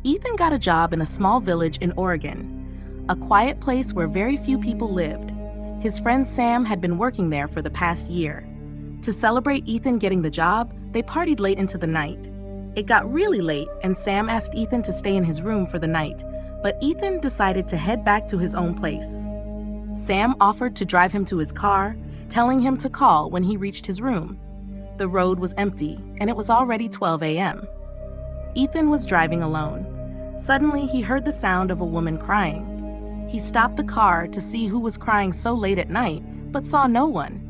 Ethan got a job in a small village in Oregon, a quiet place where very few people lived. His friend Sam had been working there for the past year. To celebrate Ethan getting the job, they partied late into the night. It got really late, and Sam asked Ethan to stay in his room for the night, but Ethan decided to head back to his own place. Sam offered to drive him to his car, telling him to call when he reached his room. The road was empty, and it was already 12 a.m. Ethan was driving alone. Suddenly, he heard the sound of a woman crying. He stopped the car to see who was crying so late at night, but saw no one.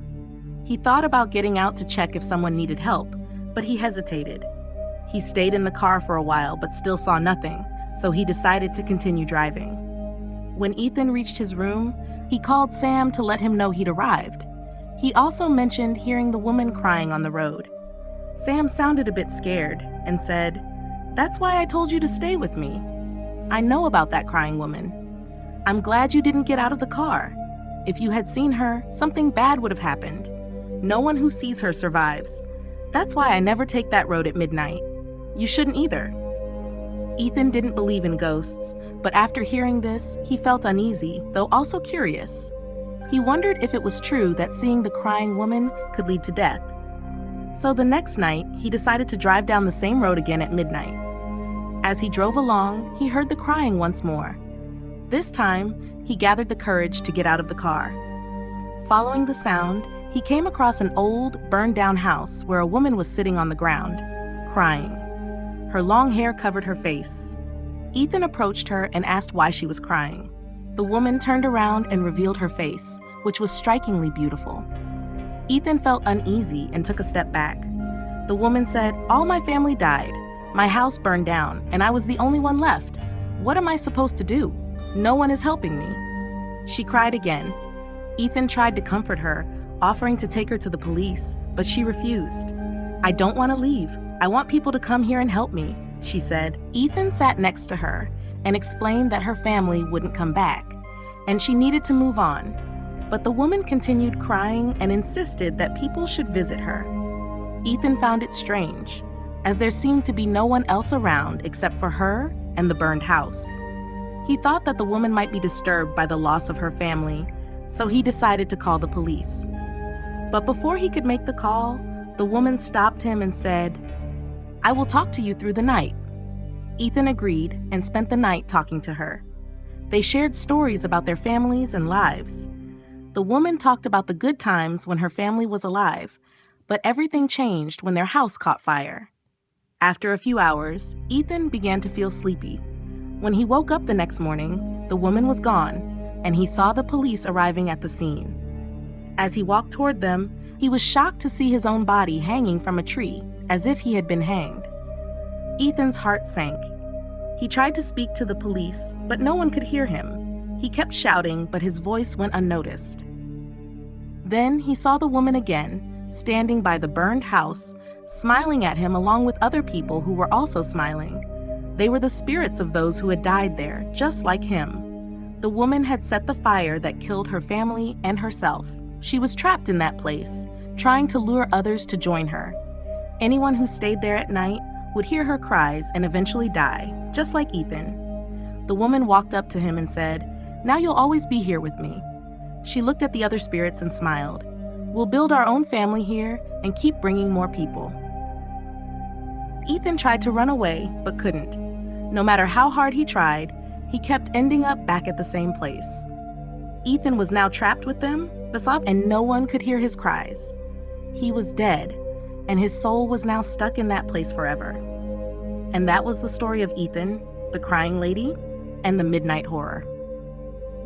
He thought about getting out to check if someone needed help, but he hesitated. He stayed in the car for a while but still saw nothing, so he decided to continue driving. When Ethan reached his room, he called Sam to let him know he'd arrived. He also mentioned hearing the woman crying on the road. Sam sounded a bit scared and said, "That's why I told you to stay with me. I know about that crying woman. I'm glad you didn't get out of the car. If you had seen her, something bad would have happened. No one who sees her survives. That's why I never take that road at midnight. You shouldn't either." Ethan didn't believe in ghosts, but after hearing this, he felt uneasy, though also curious. He wondered if it was true that seeing the crying woman could lead to death. So the next night, he decided to drive down the same road again at midnight. As he drove along, he heard the crying once more. This time, he gathered the courage to get out of the car. Following the sound, he came across an old, burned-down house where a woman was sitting on the ground, crying. Her long hair covered her face. Ethan approached her and asked why she was crying. The woman turned around and revealed her face, which was strikingly beautiful. Ethan felt uneasy and took a step back. The woman said, "All my family died. My house burned down, and I was the only one left. What am I supposed to do? No one is helping me." She cried again. Ethan tried to comfort her, offering to take her to the police, but she refused. "I don't want to leave. I want people to come here and help me," she said. Ethan sat next to her and explained that her family wouldn't come back, and she needed to move on. But the woman continued crying and insisted that people should visit her. Ethan found it strange, as there seemed to be no one else around except for her and the burned house. He thought that the woman might be disturbed by the loss of her family, so he decided to call the police. But before he could make the call, the woman stopped him and said, "I will talk to you through the night." Ethan agreed and spent the night talking to her. They shared stories about their families and lives. The woman talked about the good times when her family was alive, but everything changed when their house caught fire. After a few hours, Ethan began to feel sleepy. When he woke up the next morning, the woman was gone, and he saw the police arriving at the scene. As he walked toward them, he was shocked to see his own body hanging from a tree, as if he had been hanged. Ethan's heart sank. He tried to speak to the police, but no one could hear him. He kept shouting, but his voice went unnoticed. Then he saw the woman again, standing by the burned house, smiling at him along with other people who were also smiling. They were the spirits of those who had died there, just like him. The woman had set the fire that killed her family and herself. She was trapped in that place, trying to lure others to join her. Anyone who stayed there at night would hear her cries and eventually die, just like Ethan. The woman walked up to him and said, "Now you'll always be here with me." She looked at the other spirits and smiled. "We'll build our own family here and keep bringing more people." Ethan tried to run away, but couldn't. No matter how hard he tried, he kept ending up back at the same place. Ethan was now trapped with them, and no one could hear his cries. He was dead, and his soul was now stuck in that place forever. And that was the story of Ethan, the crying lady, and the midnight horror.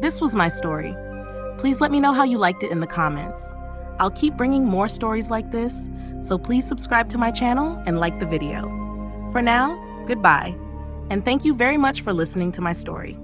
This was my story. Please let me know how you liked it in the comments. I'll keep bringing more stories like this, so please subscribe to my channel and like the video. For now, goodbye, and thank you very much for listening to my story.